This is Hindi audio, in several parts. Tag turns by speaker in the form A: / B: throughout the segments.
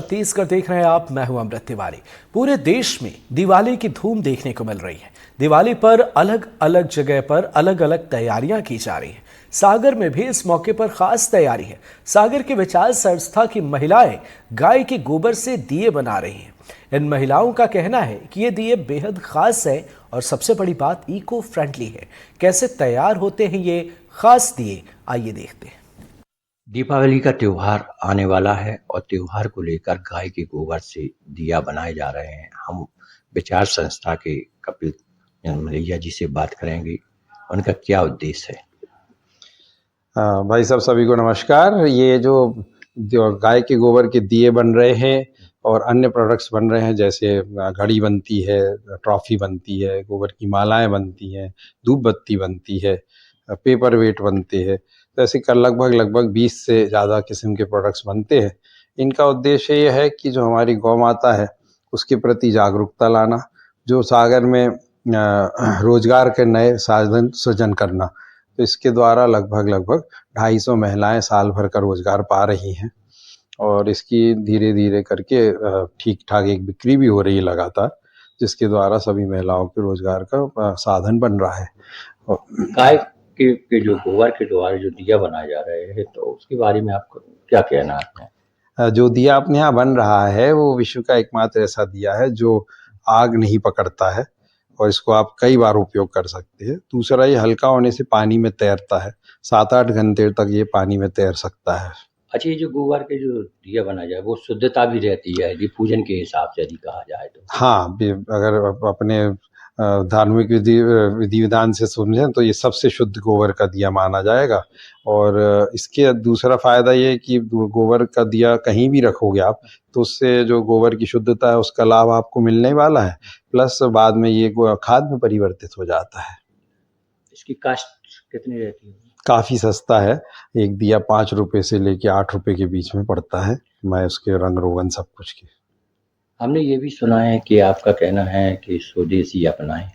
A: छत्तीसगढ़ देख रहे हैं आप। मैं हूं अमृत तिवारी। पूरे देश में दिवाली की धूम देखने को मिल रही है। दिवाली पर अलग अलग जगह पर अलग अलग तैयारियां की जा रही हैं। सागर में भी इस मौके पर खास तैयारी है। सागर के विचार संस्था की महिलाएं गाय के गोबर से दिए बना रही हैं। इन महिलाओं का कहना है कि ये दिए बेहद खास है और सबसे बड़ी बात इको फ्रेंडली है। कैसे तैयार होते हैं ये खास दिए, आइए देखते हैं।
B: दीपावली का त्योहार आने वाला है और त्योहार को लेकर गाय के गोबर से दिया बनाए जा रहे हैं। हम विचार संस्था के कपिल मलैया जी से बात करेंगे, उनका क्या उद्देश्य है।
C: भाई साहब सभी को नमस्कार। ये जो गाय के गोबर के दिए बन रहे हैं और अन्य प्रोडक्ट्स बन रहे हैं, जैसे घड़ी बनती है, ट्रॉफी बनती है, गोबर की मालाएं बनती हैं, धूप बत्ती बनती है, पेपर वेट बनते हैं, तो ऐसे कर लगभग 20 से ज़्यादा किस्म के प्रोडक्ट्स बनते हैं। इनका उद्देश्य ये है कि जो हमारी गौ माता है उसके प्रति जागरूकता लाना, जो सागर में रोजगार के नए साधन सृजन करना। तो इसके द्वारा लगभग 250 महिलाएं साल भर का रोजगार पा रही हैं और इसकी धीरे धीरे करके ठीक ठाक एक बिक्री भी हो रही है लगातार, जिसके द्वारा सभी महिलाओं के रोजगार का साधन बन रहा है।
B: गाय के जो गोबर के द्वारा जो दिया बनाए जा रहे हैं, तो उसके बारे में आपको क्या कहना है।
C: जो दिया अपने यहाँ बन रहा है वो विश्व का एकमात्र ऐसा दिया है जो आग नहीं पकड़ता है और इसको आप कई बार उपयोग कर सकते हैं। दूसरा, ये हल्का होने से पानी में तैरता है, 7-8 घंटे तक ये पानी में तैर सकता है।
B: अच्छा, ये जो गोबर के जो दिया बना जाए वो शुद्धता भी रहती है यदि पूजन के हिसाब से यदि कहा जाए तो।
C: हाँ, अगर अपने धार्मिक विधि विधान से समझें तो ये सबसे शुद्ध गोबर का दिया माना जाएगा। और इसके दूसरा फायदा ये है कि गोबर का दिया कहीं भी रखोगे आप तो उससे जो गोबर की शुद्धता है उसका लाभ आपको मिलने वाला है, प्लस बाद में ये खाद में परिवर्तित हो जाता है।
B: इसकी कास्ट कितनी रहती है।
C: काफ़ी सस्ता है, एक दिया 5 रुपये से लेके 8 रुपये के बीच में पड़ता है। मैं उसके रंग रोगन सब कुछ के।
B: हमने ये भी सुना है कि आपका कहना है कि स्वदेशी अपनाएं।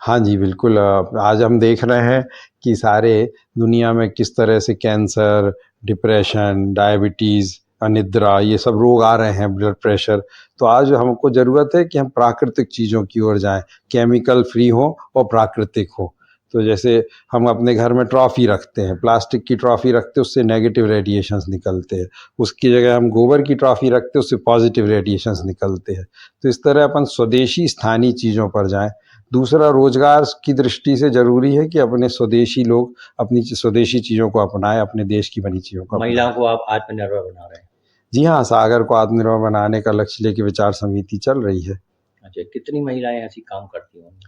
C: हाँ जी, बिल्कुल। आज हम देख रहे हैं कि सारे दुनिया में किस तरह से कैंसर, डिप्रेशन, डायबिटीज़, अनिद्रा, ये सब रोग आ रहे हैं, ब्लड प्रेशर। तो आज हमको ज़रूरत है कि हम प्राकृतिक चीज़ों की ओर जाएं, केमिकल फ्री हो और प्राकृतिक हो। तो जैसे हम अपने घर में ट्रॉफ़ी रखते हैं, प्लास्टिक की ट्रॉफ़ी रखते हैं, उससे नेगेटिव रेडिएशंस निकलते हैं। उसकी जगह हम गोबर की ट्रॉफ़ी रखते हैं, उससे पॉजिटिव रेडिएशंस निकलते हैं। तो इस तरह अपन स्वदेशी स्थानीय चीज़ों पर जाएं। दूसरा, रोजगार की दृष्टि से जरूरी है कि अपने स्वदेशी लोग अपनी स्वदेशी चीज़ों को अपनाएं, अपने देश की बनी चीज़ों को।
B: महिलाओं को आप आत्मनिर्भर बना रहे हैं।
C: जी हाँ, सागर को आत्मनिर्भर बनाने का लक्ष्य लेके विचार समिति चल रही है।
B: अच्छा, कितनी महिलाएं ऐसी काम करती होंगी।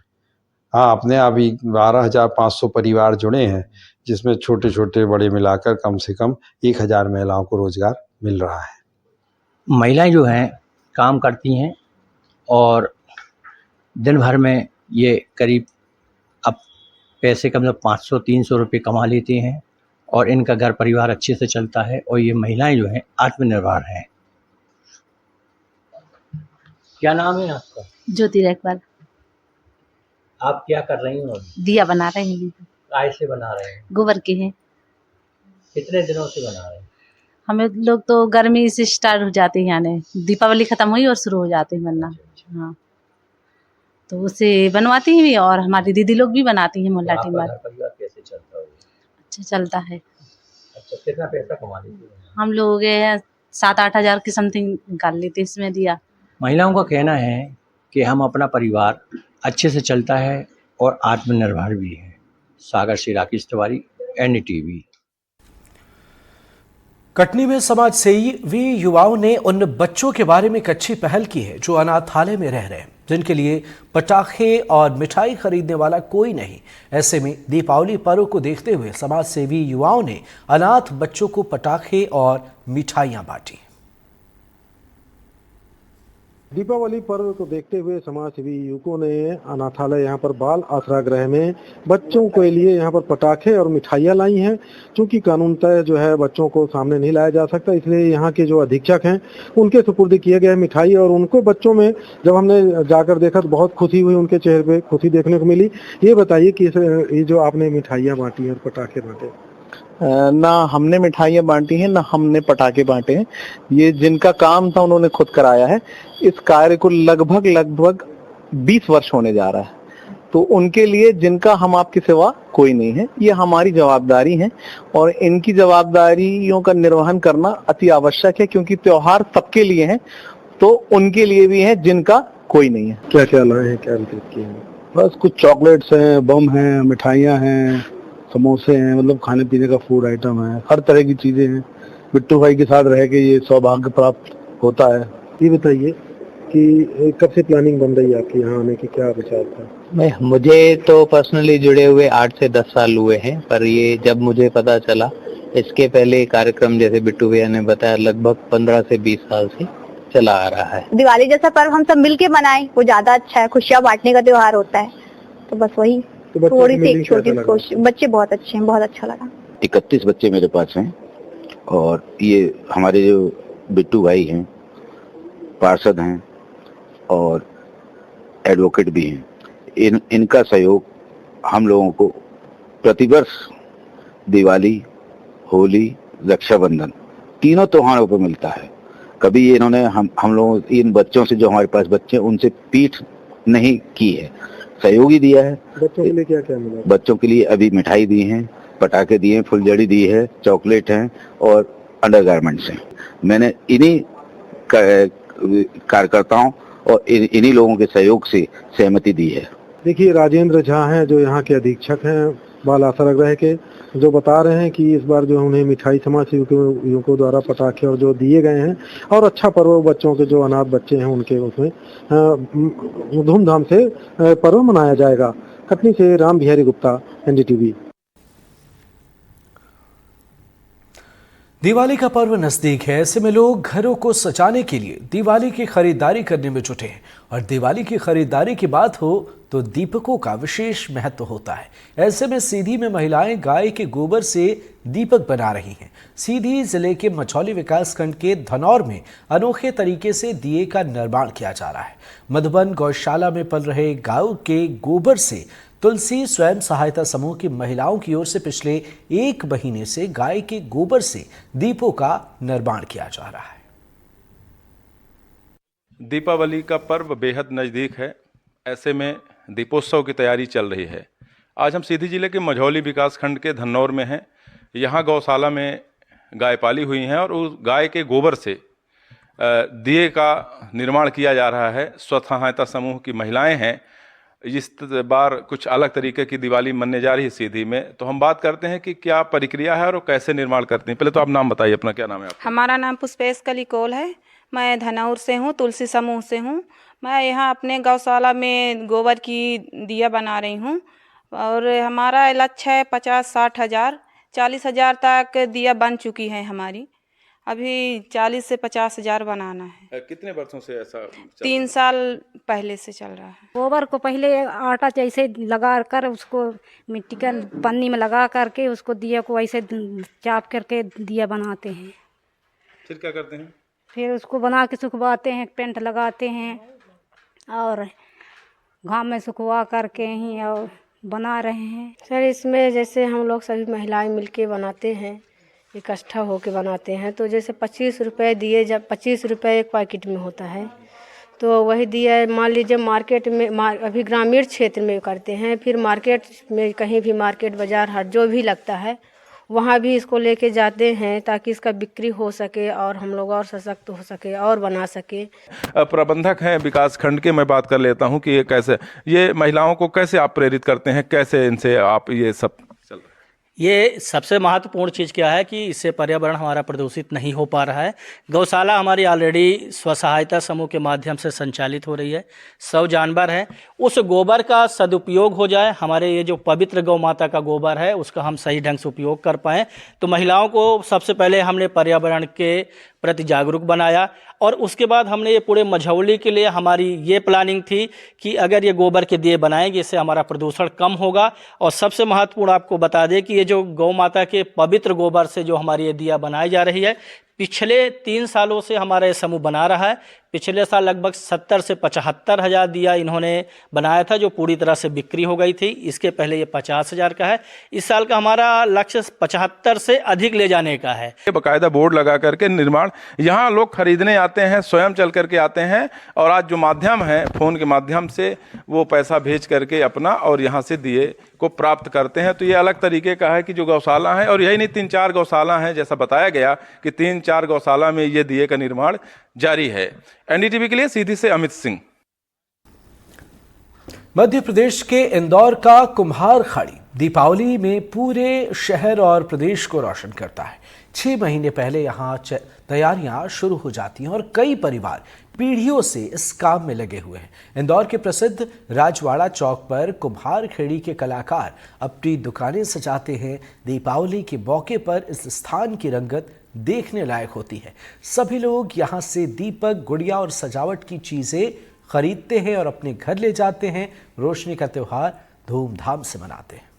C: हाँ, अपने अभी 12,500 परिवार जुड़े हैं, जिसमें छोटे छोटे बड़े मिलाकर कम से कम 1,000 महिलाओं को रोजगार मिल रहा है।
B: महिलाएं जो हैं काम करती हैं और दिन भर में ये करीब अब पैसे कम से 500-300 रुपये कमा लेती हैं और इनका घर परिवार अच्छे से चलता है और ये महिलाएं जो हैं आत्मनिर्भर हैं। क्या नाम है आपका।
D: ज्योति रेखवाल।
B: आप क्या कर रही हो।
D: दिया बना रहे हैं।
B: काय से बना रहे हैं।
D: गोबर के हैं।
B: कितने दिनों से बना रहे हैं।
D: हमें लोग तो गर्मी से स्टार्ट हो जाते हैं, यानी दीपावली खत्म हुई और शुरू हो जाते हैं बनना। हाँ, तो उसे बनवाती हैं और हमारी दीदी लोग भी बनाती हैं मोहल्ला टीम वाले।
B: परिवार कैसे चलता है।
D: अच्छा चलता है।
B: अच्छा, कितना पैसा कमा लेती है।
D: हम लोग 7-8 हज़ार की समथिंग निकाल लेते इसमें दिया।
B: महिलाओं का कहना है कि हम अपना परिवार अच्छे से चलता है और आत्मनिर्भर भी है। सागर से राकेश तिवारी, NTV।
A: कटनी में समाज सेवी युवाओं ने उन बच्चों के बारे में एक अच्छी पहल की है जो अनाथालय में रह रहे हैं, जिनके लिए पटाखे और मिठाई खरीदने वाला कोई नहीं। ऐसे में दीपावली पर्व को देखते हुए समाज सेवी युवाओं ने अनाथ बच्चों को पटाखे और मिठाइयां बांटी।
E: दीपावली पर्व को देखते हुए समाज सेवी युवकों ने अनाथालय यहाँ पर बाल आश्रय गृह में बच्चों के लिए यहाँ पर पटाखे और मिठाइयाँ लाई हैं। चूंकि कानूनतः जो है बच्चों को सामने नहीं लाया जा सकता, इसलिए यहाँ के जो अधीक्षक हैं उनके सुपुर्द किए गए मिठाई और उनको बच्चों में जब हमने जाकर देखा तो बहुत खुशी हुई, उनके चेहरे पे खुशी देखने को मिली। ये बताइए कि ये जो आपने मिठाइयाँ बांटी और पटाखे बांटे।
F: ना हमने मिठाइयाँ बांटी हैं ना हमने पटाखे बांटे हैं। ये जिनका काम था उन्होंने खुद कराया है। इस कार्य को लगभग 20 वर्ष होने जा रहा है। तो उनके लिए जिनका हम आपके सिवा कोई नहीं है, ये हमारी जवाबदारी है और इनकी जवाबदारियों का निर्वहन करना अति आवश्यक है, क्योंकि त्योहार सबके लिए हैं तो उनके लिए भी है जिनका कोई नहीं है।
E: क्या क्या लाए हैं, क्या वितरित किए हैं? बस कुछ चॉकलेट्स हैं, बम हैं, मिठाइयाँ हैं, समोसे हैं, मतलब खाने पीने का फूड आइटम है, हर तरह की चीजें हैं। बिट्टू भाई के साथ रह के ये सौभाग्य प्राप्त होता है। ये बताइए कि कब से प्लानिंग बन रही है आपके यहाँ आने की, क्या विचार था?
F: मुझे तो पर्सनली जुड़े हुए 8 से 10 साल हुए हैं, पर ये जब मुझे पता चला, इसके पहले कार्यक्रम जैसे बिट्टू भैया ने बताया लगभग 15 से 20 साल से चला आ रहा है।
G: दिवाली जैसा पर्व हम सब मिलके मनाएं, वो ज्यादा अच्छा है। खुशियाँ बांटने का त्योहार होता है, तो बस वही थोड़ी सी एक छोटी कोशिश। बच्चे बहुत अच्छे हैं, बहुत अच्छा लगा।
H: 31 बच्चे मेरे पास हैं और ये हमारे जो बिट्टू भाई हैं, पार्षद हैं और एडवोकेट भी हैं, इनका सहयोग हम लोगों को प्रतिवर्ष दिवाली, होली, रक्षाबंधन तीनों त्योहारों पर मिलता है। कभी इन्होंने हम लोगों इन बच्चों से, जो हमारे पास बच्चे, उनसे पीठ नहीं की है, सहयोग ही दिया है।
E: बच्चों के लिए क्या क्या मिला?
H: बच्चों के लिए अभी मिठाई दी है, पटाखे दिए हैं, फुलझड़ी दी है, चॉकलेट हैं और अंडरगारमेंट्स हैं। मैंने इन्हीं कार्यकर्ताओं और इन्हीं लोगों के सहयोग से सहमति दी है।
E: देखिए, राजेंद्र झा हैं जो यहाँ के अधीक्षक हैं बाल आश्रय के, जो बता रहे हैं कि इस बार जो उन्हें मिठाई समाज सेवकों द्वारा पटाखे और जो दिए गए हैं और अच्छा पर्व, बच्चों के जो अनाथ बच्चे हैं उनके उसमें धूमधाम से पर्व मनाया जाएगा। कटनी से राम बिहारी गुप्ता, एनडीटीवी।
A: दिवाली का पर्व नजदीक है, ऐसे में लोग घरों को सजाने के लिए दिवाली की खरीदारी करने में जुटे हैं और दिवाली की खरीदारी की बात हो तो दीपकों का विशेष महत्व होता है। ऐसे में सीधी में महिलाएं गाय के गोबर से दीपक बना रही हैं। सीधी जिले के मझौली विकासखंड के धनौर में अनोखे तरीके से दिए का निर्माण किया जा रहा है। मधुबन गौशाला में पल रहे गायों के गोबर से तुलसी स्वयं सहायता समूह की महिलाओं की ओर से पिछले 1 महीने से गाय के गोबर से दीपों का निर्माण किया जा रहा है।
I: दीपावली का पर्व बेहद नज़दीक है, ऐसे में दीपोत्सव की तैयारी चल रही है। आज हम सीधी जिले के मझौली विकासखंड के धनौर में हैं। यहाँ गौशाला में गाय पाली हुई हैं और उस गाय के गोबर से दिए का निर्माण किया जा रहा है। स्वसहायता समूह की महिलाएं हैं। इस बार कुछ अलग तरीके की दिवाली मनने जा रही है सीधी में, तो हम बात करते हैं कि क्या प्रक्रिया है और कैसे निर्माण करती हैं। पहले तो आप नाम बताइए अपना, क्या नाम है आपका?
J: हमारा नाम पुष्पेश कलिकोल है। मैं धनौर से हूँ, तुलसी समूह से हूँ। मैं यहाँ अपने गौशाला में गोबर की दिया बना रही हूँ और हमारा लक्ष्य है 50-60 हज़ार, 40 हज़ार तक दिया बन चुकी है हमारी। अभी 40 से 50 हज़ार बनाना है।
I: कितने वर्षों से ऐसा?
J: 3 साल पहले से चल रहा है।
K: गोबर को पहले आटा जैसे लगा कर उसको मिट्टी का पन्नी में लगा करके उसको दिया को ऐसे चाप करके दिया बनाते हैं।
I: फिर क्या करते हैं?
K: फिर उसको बना के सुखवाते हैं, पेंट लगाते हैं और घाम में सुखवा करके ही और बना रहे हैं।
L: सर, इसमें जैसे हम लोग सभी महिलाएं मिलके बनाते हैं, इकट्ठा होके बनाते हैं, तो जैसे 25 रुपये दिए, जब 25 रुपये एक पैकेट में होता है, तो वही दिया मान लीजिए मार्केट में अभी ग्रामीण क्षेत्र में करते हैं, फिर मार्केट में कहीं भी मार्केट बाज़ार हाट जो भी लगता है वहाँ भी इसको लेके जाते हैं ताकि इसका बिक्री हो सके और हम लोग और सशक्त हो सके और बना सके।
I: प्रबंधक हैं विकास खंड के, मैं बात कर लेता हूँ कि ये कैसे, ये महिलाओं को कैसे आप प्रेरित करते हैं, कैसे इनसे आप ये सब चल रहा है?
M: ये सबसे महत्वपूर्ण चीज़ क्या है कि इससे पर्यावरण हमारा प्रदूषित नहीं हो पा रहा है। गौशाला हमारी ऑलरेडी स्वसहायता समूह के माध्यम से संचालित हो रही है। 100 जानवर हैं, उस गोबर का सदुपयोग हो जाए, हमारे ये जो पवित्र गौ माता का गोबर है उसका हम सही ढंग से उपयोग कर पाएँ। तो महिलाओं को सबसे पहले हमने पर्यावरण के प्रति जागरूक बनाया और उसके बाद हमने ये पूरे मझौली के लिए हमारी ये प्लानिंग थी कि अगर ये गोबर के दिए बनाएंगे इससे हमारा प्रदूषण कम होगा। और सबसे महत्वपूर्ण आपको बता दें कि ये जो गौ माता के पवित्र गोबर से जो हमारी ये दिया बनाई जा रही है, पिछले 3 सालों से हमारा ये समूह बना रहा है। पिछले साल लगभग 70 से 75 हज़ार दिया इन्होंने बनाया था, जो पूरी तरह से बिक्री हो गई थी। इसके पहले ये 50 हज़ार का है। इस साल का हमारा लक्ष्य 75 से अधिक ले जाने का है।
I: बाकायदा बोर्ड लगा करके निर्माण, यहाँ लोग खरीदने आते हैं, स्वयं चल करके आते हैं, और आज जो माध्यम है फ़ोन के माध्यम से वो पैसा भेज करके अपना और यहाँ से दिए को प्राप्त करते हैं। तो ये अलग तरीके का है कि जो गौशाला है, और यही नहीं 3-4 गौशाला हैं, जैसा बताया गया कि 3-4 गौशाला में ये दिए का निर्माण जारी है। एनडीटीवी के लिए सीधी से अमित सिंह।
A: मध्य प्रदेश के इंदौर का कुम्हार खाड़ी दीपावली में पूरे शहर और प्रदेश को रोशन करता है। 6 महीने पहले यहाँ तैयारियां शुरू हो जाती हैं और कई परिवार पीढ़ियों से इस काम में लगे हुए हैं। इंदौर के प्रसिद्ध राजवाड़ा चौक पर कुम्हार खेड़ी के कलाकार अपनी दुकानें सजाते हैं। दीपावली के मौके पर इस स्थान की रंगत देखने लायक होती है। सभी लोग यहाँ से दीपक, गुड़िया और सजावट की चीजें खरीदते हैं और अपने घर ले जाते हैं। रोशनी का त्योहार धूमधाम से मनाते हैं।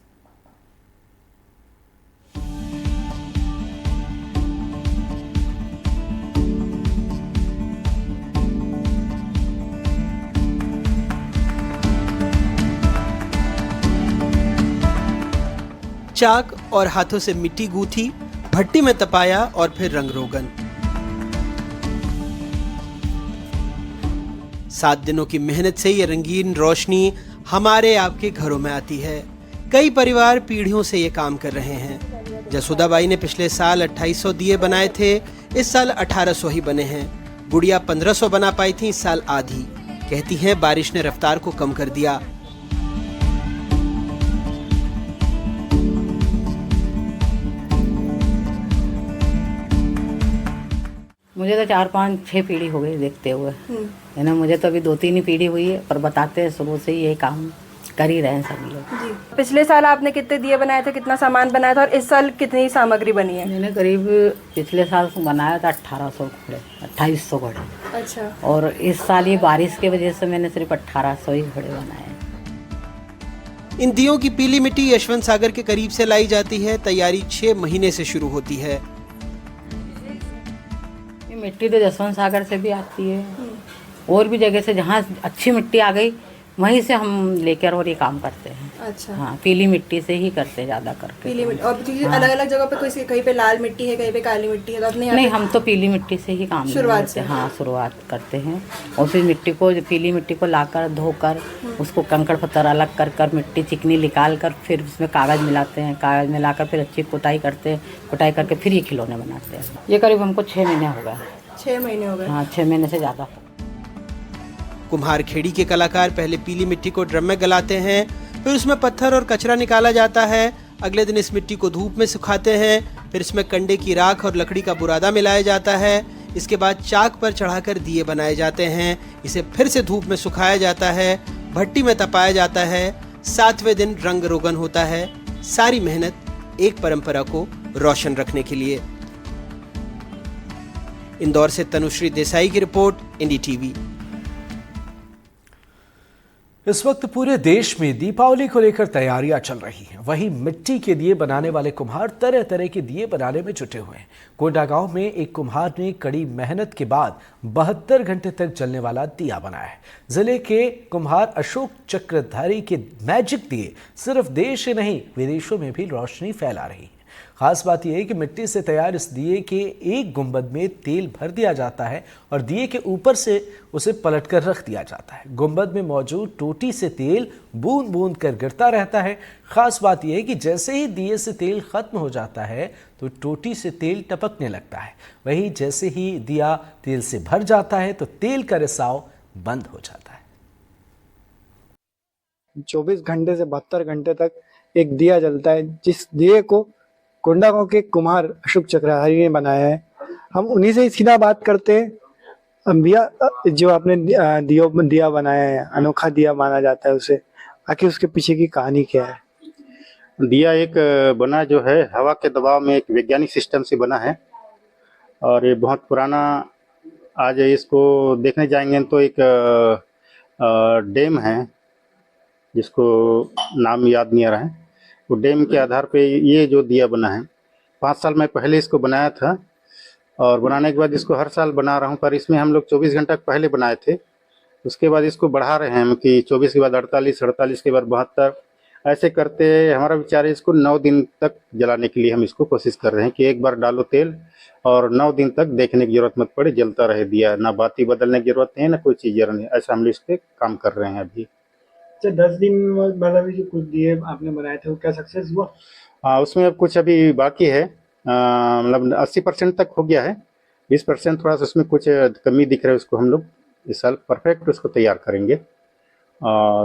N: चाक और हाथों से मिट्टी गूंथी, भट्टी में तपाया और फिर रंग रोगन। 7 दिनों की मेहनत से ये रंगीन रोशनी हमारे आपके घरों में आती है। कई परिवार पीढ़ियों से ये काम कर रहे हैं। जसोदाबाई ने पिछले साल 2800 दिए बनाए थे, इस साल 1800 ही बने हैं। गुड़िया 1500 बना पाई थी, इस साल आधी। कहती हैं बारिश ने रफ्तार को कम कर दिया।
O: मुझे तो 4-5-6 पीढ़ी हो गई देखते हुए, है ना। मुझे तो अभी 2-3 ही पीढ़ी हुई है, पर बताते हैं शुरू से ही ये काम कर ही रहे हैं सभी लोग।
P: जी। पिछले साल आपने कितने दिए बनाए थे, कितना सामान बनाया था, और इस साल कितनी सामग्री बनी है?
O: मैंने करीब पिछले साल बनाया था 1800 घड़े, 2800 घड़े।
P: अच्छा।
O: और इस साल ये बारिश की वजह से मैंने सिर्फ 1800 ही घड़े बनाए।
N: इन दियों की पीली मिट्टी यशवंत सागर के करीब से लाई जाती है। तैयारी 6 महीने से शुरू होती है।
O: मिट्टी तो जसवंत सागर से भी आती है, और भी जगह से जहाँ अच्छी मिट्टी आ गई वहीं से हम लेकर और ये काम करते हैं।
P: अच्छा।
O: हाँ, पीली मिट्टी से ही करते ज़्यादा करके।
P: पीली मिट्टी, और हाँ। अलग अलग जगह पे कोई कहीं पे लाल मिट्टी है, कहीं पे काली मिट्टी है, तो अपने
O: नहीं, हम तो पीली मिट्टी से ही काम
P: शुरुआत से।
O: हाँ, शुरुआत करते हैं। और फिर मिट्टी को, पीली मिट्टी को लाकर धोकर उसको कंकड़ पत्थर अलग कर मिट्टी चिकनी निकाल कर फिर उसमें कागज़ मिलाते हैं। कागज़ मिलाकर फिर अच्छी कुटाई करते हैं। कुटाई करके फिर ये खिलौने बनाते हैं। ये करीब हमको 6 महीने हो गए।
P: 6 महीने हो गए?
O: हाँ, 6 महीने से ज़्यादा।
N: कुम्हार खेड़ी के कलाकार पहले पीली मिट्टी को ड्रम में गलाते हैं, फिर उसमें पत्थर और कचरा निकाला जाता है। अगले दिन इस मिट्टी को धूप में सुखाते हैं, फिर इसमें कंडे की राख और लकड़ी का बुरादा मिलाया जाता है। इसके बाद चाक पर चढ़ाकर दिए बनाए जाते हैं। इसे फिर से धूप में सुखाया जाता है, भट्टी में तपाया जाता है। 7वें दिन रंग रोगन होता है। सारी मेहनत एक परंपरा को रोशन रखने के लिए। इंदौर से तनुश्री देसाई की रिपोर्ट, एनडीटीवी।
A: इस वक्त पूरे देश में दीपावली को लेकर तैयारियां चल रही हैं। वहीं मिट्टी के दिए बनाने वाले कुम्हार तरह तरह के दिए बनाने में जुटे हुए हैं। कोंडा गांव में एक कुम्हार ने कड़ी मेहनत के बाद 72 घंटे तक जलने वाला दिया बनाया है। जिले के कुम्हार अशोक चक्रधारी के मैजिक दिए सिर्फ देश ही नहीं, विदेशों में भी रोशनी फैला रही है। खास बात यह है कि मिट्टी से तैयार इस दिए के एक गुंबद में तेल भर दिया जाता है और दिए के ऊपर से उसे पलटकर रख दिया जाता है। गुंबद में मौजूद टोटी से तेल बूंद बूंद कर गिरता रहता है। खास बात यह है कि जैसे ही दिए से तेल खत्म हो जाता है तो टोटी से तेल टपकने लगता है। वहीं जैसे ही दिया तेल से भर जाता है तो तेल का रिसाव बंद हो जाता है।
Q: 24 घंटे से 72 घंटे तक एक दिया जलता है, जिस दिए को कोंडा गांव के कुम्हार अशोक चक्रधारी ने बनाया है। हम उन्हीं से सीधा बात करते हैं। भैया, जो आपने दिया बनाया है, अनोखा दिया माना जाता है उसे, आखिर उसके पीछे की कहानी क्या है?
R: दिया एक बना जो है हवा के दबाव में एक वैज्ञानिक सिस्टम से बना है, और ये बहुत पुराना। आज इसको देखने जाएंगे तो एक डैम है जिसको नाम याद नहीं आ रहा है, वो डैम के आधार पे ये जो दिया बना है। 5 साल में पहले इसको बनाया था, और बनाने के बाद इसको हर साल बना रहा हूँ, पर इसमें हम लोग 24 घंटा पहले बनाए थे। उसके बाद इसको बढ़ा रहे हैं हम कि 24 के बाद 48, 48 के बाद 72, ऐसे करते हमारा विचार है इसको 9 दिन तक जलाने के लिए हम इसको कोशिश कर रहे हैं कि एक बार डालो तेल और 9 दिन तक देखने की जरूरत मत पड़े, जलता रहे दिया, ना बाती बदलने की जरूरत नहीं है, ना कोई चीज़ नहीं। ऐसा हम इस पे काम कर रहे हैं अभी।
Q: अच्छा, 10 दिन मतलब जो कुछ दिए आपने बनाए थे वो क्या सक्सेस हुआ?
R: हाँ, उसमें अब कुछ अभी बाकी है, मतलब 80% तक हो गया है। 20% थोड़ा सा उसमें कुछ कमी दिख रहा है, उसको हम लोग इस साल परफेक्ट उसको तैयार करेंगे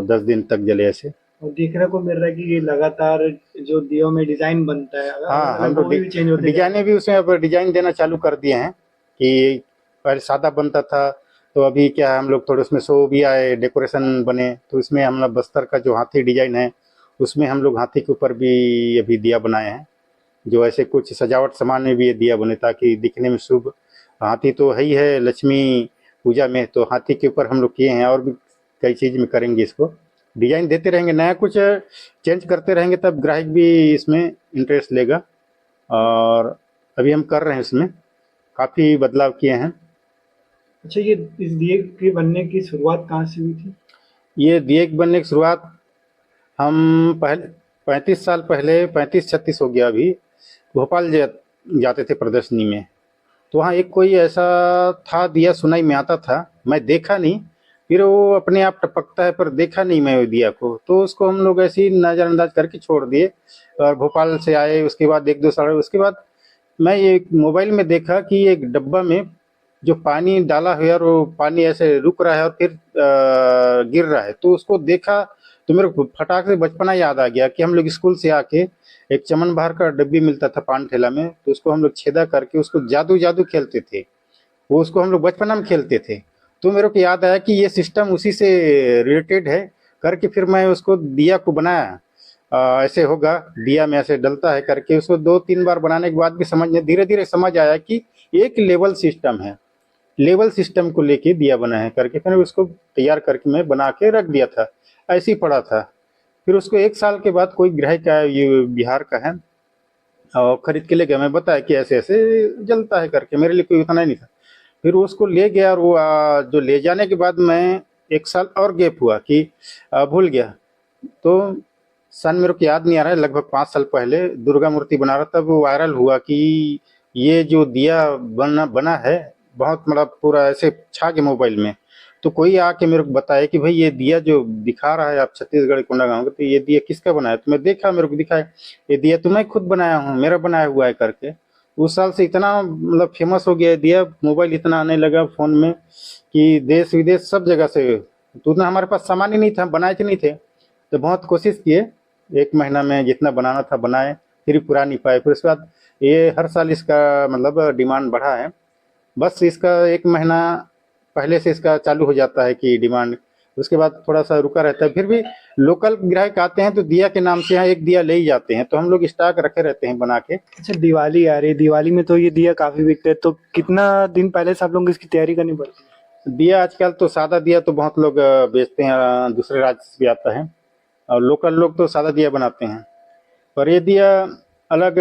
R: 10 दिन तक जले ऐसे।
Q: और देखने को मिल रहा है कि ये लगातार जो दियों में डिजाइन बनता है,
R: हाँ, हम लोग
Q: चेंज होते
R: डिजाइने भी उसमें अब डिजाइन देना चालू कर दिए हैं कि पहले सादा बनता था, तो अभी क्या है हम लोग थोड़े उसमें शो भी आए, डेकोरेशन बने, तो इसमें हम लोग बस्तर का जो हाथी डिजाइन है उसमें हम लोग हाथी के ऊपर भी अभी दिया बनाए हैं, जो ऐसे कुछ सजावट सामान में भी ये दिया बने ताकि दिखने में शुभ। हाथी तो है ही है लक्ष्मी पूजा में, तो हाथी के ऊपर हम लोग किए हैं, और भी कई चीज़ में करेंगे, इसको डिजाइन देते रहेंगे, नया कुछ चेंज करते रहेंगे, तब ग्राहक भी इसमें इंटरेस्ट लेगा। और अभी हम कर रहे हैं, इसमें काफ़ी बदलाव किए हैं।
Q: अच्छा, ये इस दिए के बनने की शुरुआत कहाँ से हुई थी?
R: ये दिए के बनने की शुरुआत हम पहले 35 साल पहले, 35-36 हो गया अभी, भोपाल जाते थे प्रदर्शनी में, तो वहाँ एक कोई ऐसा था दिया सुनाई में आता था, मैं देखा नहीं, फिर वो अपने आप टपकता है पर देखा नहीं मैं वो दिया को, तो उसको हम लोग ऐसे ही नज़रअंदाज करके छोड़ दिए। और भोपाल से आए, उसके बाद 1-2 साल, उसके बाद मैं ये मोबाइल में देखा कि एक डब्बा में जो पानी डाला है और वो पानी ऐसे रुक रहा है और फिर गिर रहा है, तो उसको देखा तो मेरे को फटाक से बचपना याद आ गया कि हम लोग स्कूल से आके एक चमन बाहर का डब्बी मिलता था पान ठेला में, तो उसको हम लोग छेदा करके उसको जादू जादू खेलते थे, वो उसको हम लोग बचपना में खेलते थे। तो मेरे को याद आया कि ये सिस्टम उसी से रिलेटेड है करके, फिर मैं उसको दिया को बनाया, ऐसे होगा दिया में ऐसे डलता है करके, उसको 2-3 बार बनाने के बाद भी धीरे धीरे समझ आया कि एक लेवल सिस्टम है, लेवल सिस्टम को लेके दिया बना है करके, फिर उसको तैयार करके मैं बना के रख दिया था, ऐसे ही पड़ा था। फिर उसको 1 साल के बाद कोई ग्राहक आया, ये बिहार का है, और खरीद के ले गया, मैं बताया कि ऐसे ऐसे जलता है करके, मेरे लिए कोई उतना नहीं था। फिर उसको ले गया, और वो जो ले जाने के बाद मैं 1 साल और गैप हुआ कि भूल गया, तो सन मेरे को याद नहीं आ रहा है, लगभग 5 साल पहले दुर्गा मूर्ति बना रहा, तब वायरल हुआ कि ये जो दिया बना है बहुत मतलब पूरा ऐसे छा गया मोबाइल में। तो कोई आके मेरे को बताया कि भाई ये दिया जो दिखा रहा है आप छत्तीसगढ़ कोंडागांव का, तो ये दिया किसका बनाया? तो मैं देखा, मेरे को दिखा ये दिया तो मैं खुद बनाया हूँ, मेरा बनाया हुआ है करके। उस साल से इतना मतलब फेमस हो गया दिया, मोबाइल इतना आने लगा फोन में कि देश विदेश सब जगह से, तो उतना हमारे पास सामान ही नहीं था, बनाए थे नहीं थे, तो बहुत कोशिश किए, 1 महीना में जितना बनाना था बनाए, फिर पूरा नहीं पाए। फिर उसके बाद ये हर साल इसका मतलब डिमांड बढ़ा है, बस इसका 1 महीना पहले से इसका चालू हो जाता है कि डिमांड, उसके बाद थोड़ा सा रुका रहता है। फिर भी लोकल ग्राहक आते हैं तो दिया के नाम से यहाँ 1 दिया ले ही जाते हैं, तो हम लोग स्टॉक रखे रहते हैं बना के।
Q: अच्छा, दिवाली आ रही है, दिवाली में तो ये दिया काफी बिकते हैं, तो कितना दिन पहले से आप लोगों को इसकी तैयारी करनी पड़ती है?
R: दिया आजकल तो सादा दिया तो बहुत लोग बेचते हैं, दूसरे राज्य से भी आता है, और लोकल लोग तो सादा दिया बनाते हैं, पर ये दिया अलग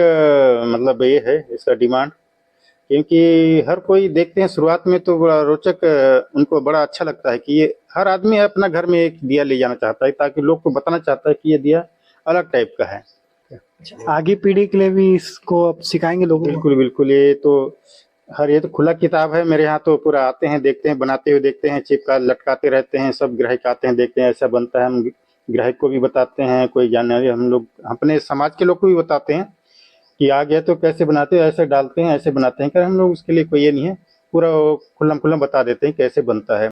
R: मतलब ये है इसका डिमांड, क्योंकि हर कोई देखते हैं शुरुआत में तो बड़ा रोचक, उनको बड़ा अच्छा लगता है कि ये हर आदमी अपना घर में एक दिया ले जाना चाहता है, ताकि लोग को बताना चाहता है कि ये दिया अलग टाइप का है।
Q: अच्छा, आगे पीढ़ी के लिए भी इसको आप सिखाएंगे लोगों को?
R: बिल्कुल बिल्कुल, ये तो खुला किताब है, मेरे यहाँ तो पूरा आते हैं, देखते हैं, बनाते हुए देखते हैं, चिपका लटकाते रहते हैं, सब ग्राहक आते हैं, देखते हैं ऐसा बनता है, हम ग्राहक को भी बताते हैं, कोई जानने हम लोग अपने समाज के लोग को भी बताते हैं कि आ गया तो कैसे बनाते हैं, ऐसे डालते हैं, ऐसे बनाते हैं, कर हम लोग उसके लिए कोई ये नहीं है, पूरा खुल्लम खुल्लम बता देते हैं कैसे बनता है।